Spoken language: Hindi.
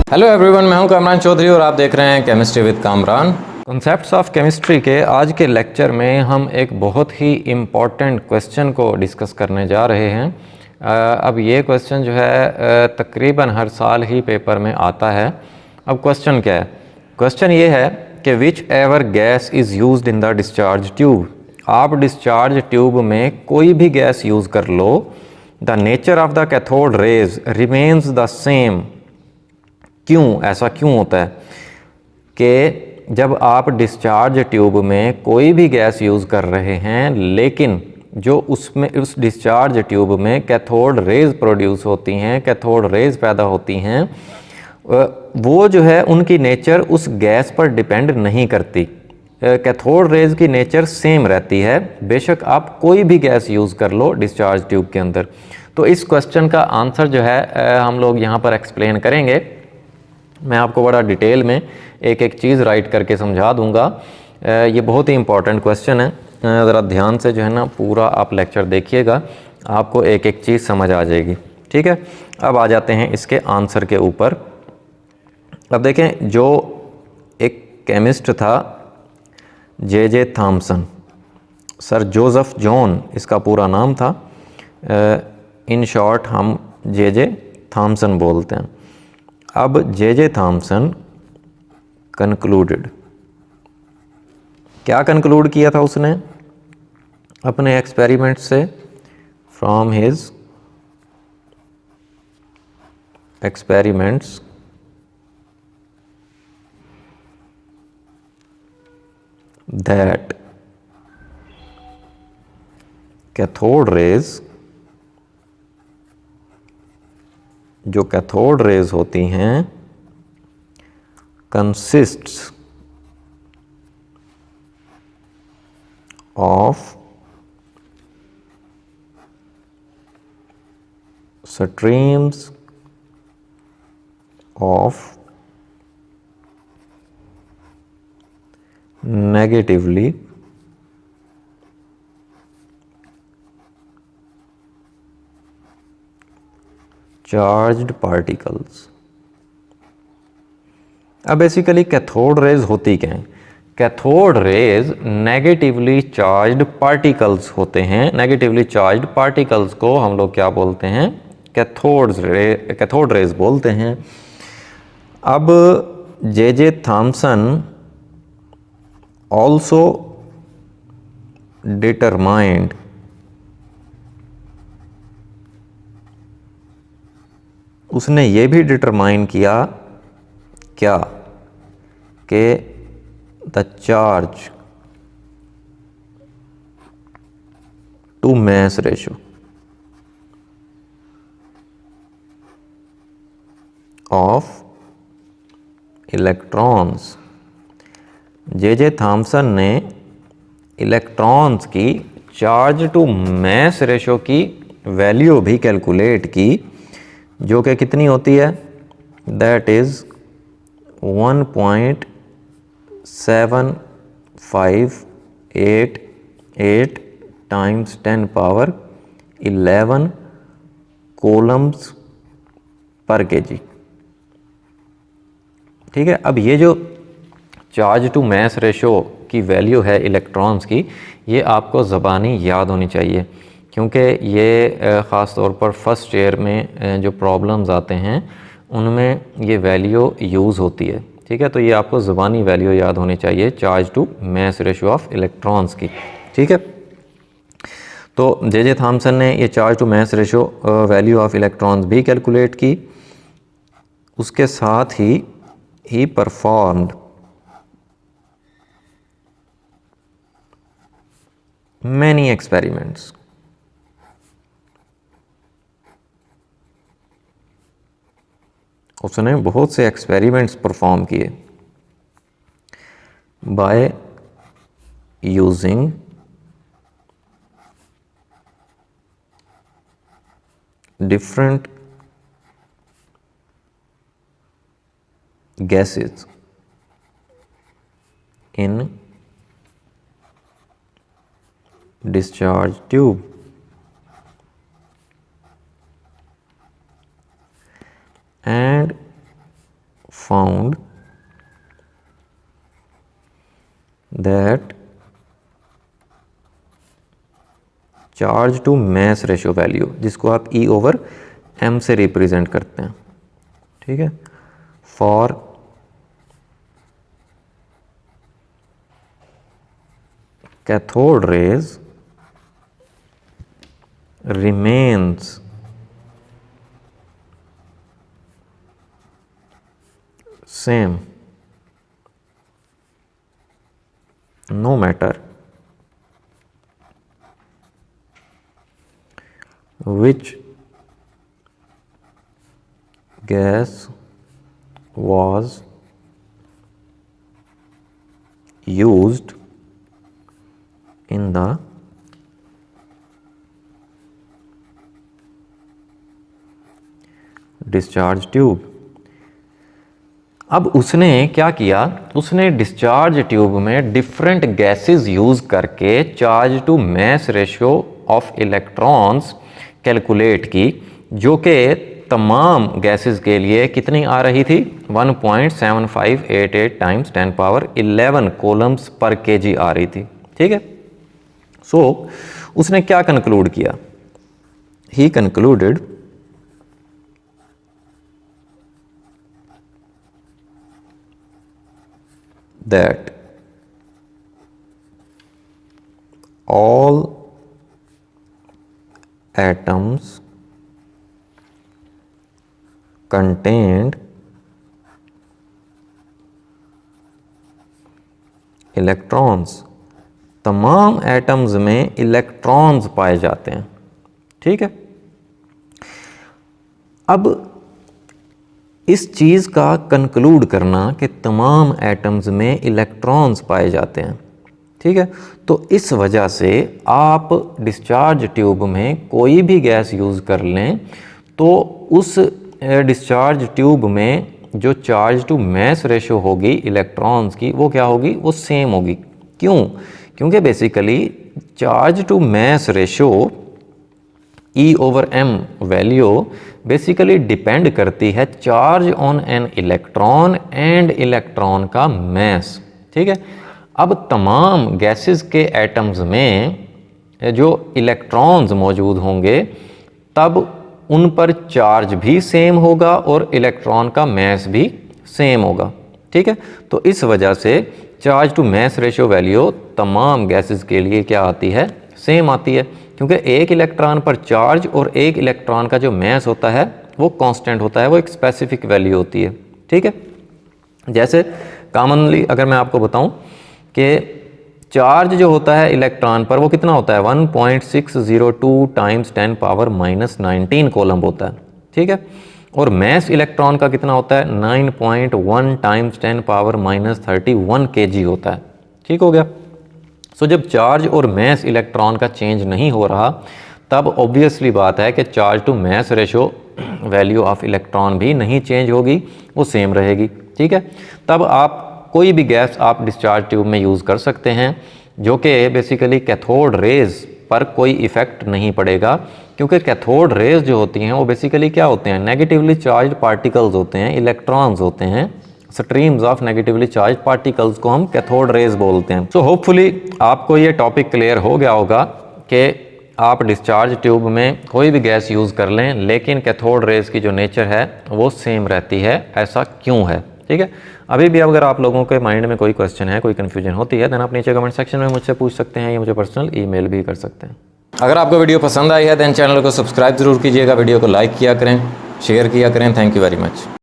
हेलो एवरीवन, मैं हूं कामरान चौधरी और आप देख रहे हैं chemistry with Kamran. Concepts of chemistry के आज के लेक्चर में हम एक बहुत ही इम्पॉर्टेंट क्वेश्चन को डिस्कस करने जा रहे हैं। अब ये क्वेश्चन जो है तकरीबन हर साल ही पेपर में आता है। अब क्वेश्चन क्या है? क्वेश्चन ये है कि whichever gas is used in the discharge tube. आप डिस्चार्ज ट्यूब में कोई भी गैस यूज़ कर लो, the nature of the cathode rays remains the same. क्यों ऐसा क्यों होता है कि जब आप डिस्चार्ज ट्यूब में कोई भी गैस यूज़ कर रहे हैं लेकिन जो उसमें उस डिस्चार्ज ट्यूब में कैथोड रेज प्रोड्यूस होती हैं, कैथोड रेज पैदा होती हैं, वो जो है उनकी नेचर उस गैस पर डिपेंड नहीं करती। कैथोड रेज की नेचर सेम रहती है, बेशक आप कोई भी गैस यूज़ कर लो डिस्चार्ज ट्यूब के अंदर। तो इस क्वेश्चन का आंसर जो है हम लोग यहाँ पर एक्सप्लेन करेंगे। मैं आपको बड़ा डिटेल में एक एक चीज़ राइट करके समझा दूंगा। ये बहुत ही इंपॉर्टेंट क्वेश्चन है, ज़रा ध्यान से जो है ना पूरा आप लेक्चर देखिएगा, आपको एक एक चीज़ समझ आ जाएगी। ठीक है, अब आ जाते हैं इसके आंसर के ऊपर। अब देखें, जो एक केमिस्ट था J Thomson, sir Joseph John इसका पूरा नाम था, इन शॉर्ट हम जे थॉमसन बोलते हैं। अब जे थॉमसन कंक्लूडेड, क्या कंक्लूड किया था उसने अपने एक्सपेरिमेंट से? From his experiments that cathode rays, जो कैथोड रेज होती हैं, consists of streams of negatively charged particles. अब बेसिकली कैथोड रेज होती क्या है? Cathode rays negatively charged particles होते हैं। नेगेटिवली चार्ज्ड पार्टिकल्स को हम लोग क्या बोलते हैं? कैथोड रेज बोलते हैं। अब जे थॉमसन ऑल्सो डिटरमाइंड उसने ये भी डिटरमाइन किया क्या कि the charge to mass ratio of electrons. J Thomson ने इलेक्ट्रॉन्स की चार्ज टू मास रेशो की वैल्यू भी कैलकुलेट की, जो कि कितनी होती है? That is 1.7588 times 10 power 11 coulombs per kg. ठीक है, अब ये जो चार्ज टू मास रेशो की वैल्यू है इलेक्ट्रॉन्स की, ये आपको ज़बानी याद होनी चाहिए, क्योंकि ये ख़ास तौर पर फर्स्ट ईयर में जो प्रॉब्लम्स आते हैं उनमें ये वैल्यू यूज़ होती है। ठीक है, तो ये आपको ज़बानी वैल्यू याद होनी चाहिए, charge to mass ratio of electrons की। ठीक है, तो जे थॉमसन ने ये charge to mass ratio value of electrons भी कैलकुलेट की। उसके साथ ही परफॉर्म्ड मैनी एक्सपेरिमेंट्स। उसने बहुत से एक्सपेरिमेंट्स परफॉर्म किए by using different gases in discharge tube, and found that charge to mass ratio value, जिसको आप E/m से रिप्रेजेंट करते हैं, ठीक है, for cathode rays remains same no matter which gas was used in the discharge tube. अब उसने क्या किया, उसने डिस्चार्ज ट्यूब में डिफरेंट गैसेस यूज करके charge to mass ratio of electrons calculate की, जो कि तमाम गैसेस के लिए कितनी आ रही थी, 1.7588 टाइम्स 10⁻11 कूलम्स पर केजी आ रही थी, ठीक है। सो उसने क्या कंक्लूड किया, he concluded that all atoms contained electrons, तमाम एटम्स में इलेक्ट्रॉन्स पाए जाते हैं, ठीक है। अब इस चीज़ का कंक्लूड करना कि तमाम एटम्स में इलेक्ट्रॉन्स पाए जाते हैं, ठीक है, तो इस वजह से आप डिस्चार्ज ट्यूब में कोई भी गैस यूज़ कर लें तो उस डिस्चार्ज ट्यूब में जो चार्ज टू मैस रेशो होगी इलेक्ट्रॉन्स की, वो क्या होगी, वो सेम होगी। क्यों? क्योंकि basically charge to mass ratio E/m value basically depend करती है charge on an electron and electron का मैस, ठीक है। अब तमाम गैसेस के एटम्स में जो इलेक्ट्रॉन्स मौजूद होंगे तब उन पर चार्ज भी सेम होगा और इलेक्ट्रॉन का मैस भी सेम होगा, ठीक है। तो इस वजह से charge to mass ratio value तमाम गैसेस के लिए क्या आती है, सेम आती है, क्योंकि एक इलेक्ट्रॉन पर चार्ज और एक इलेक्ट्रॉन का जो मैस होता है वो कांस्टेंट होता है, वो एक स्पेसिफिक वैल्यू होती है, ठीक है। जैसे कॉमनली अगर मैं आपको बताऊं कि चार्ज जो होता है इलेक्ट्रॉन पर वो कितना होता है, 1.602 टाइम्स 10⁻−19 कूलम्ब होता है, ठीक है। और मैस इलेक्ट्रॉन का कितना होता है, 9.1 टाइम्स 10⁻−31 kg होता है, ठीक हो गया। सो जब चार्ज और मैस इलेक्ट्रॉन का चेंज नहीं हो रहा तब ऑब्वियसली बात है कि charge to mass ratio value of electron भी नहीं चेंज होगी, वो सेम रहेगी, ठीक है। तब आप कोई भी गैस आप डिस्चार्ज ट्यूब में यूज़ कर सकते हैं जो कि बेसिकली कैथोड रेज पर कोई इफ़ेक्ट नहीं पड़ेगा, क्योंकि कैथोड रेज जो होती हैं वो बेसिकली क्या होते हैं, नेगेटिवली चार्ज पार्टिकल्स होते हैं, इलेक्ट्रॉन्स होते हैं, streams of negatively charge particles को हम कैथोड रेज बोलते हैं। सो होपफुली आपको ये टॉपिक क्लियर हो गया होगा कि आप डिस्चार्ज ट्यूब में कोई भी गैस यूज़ कर लें लेकिन कैथोड रेज की जो नेचर है वो सेम रहती है, ऐसा क्यों है, ठीक है। अभी भी अगर आप लोगों के माइंड में कोई क्वेश्चन है, कोई कन्फ्यूजन होती है, देन आप नीचे कमेंट सेक्शन में मुझसे पूछ सकते हैं या मुझे पर्सनल ईमेल भी कर सकते हैं। अगर आपको वीडियो पसंद आई है देन चैनल को सब्सक्राइब जरूर कीजिएगा, वीडियो को लाइक किया करें, शेयर किया करें। Thank you very much.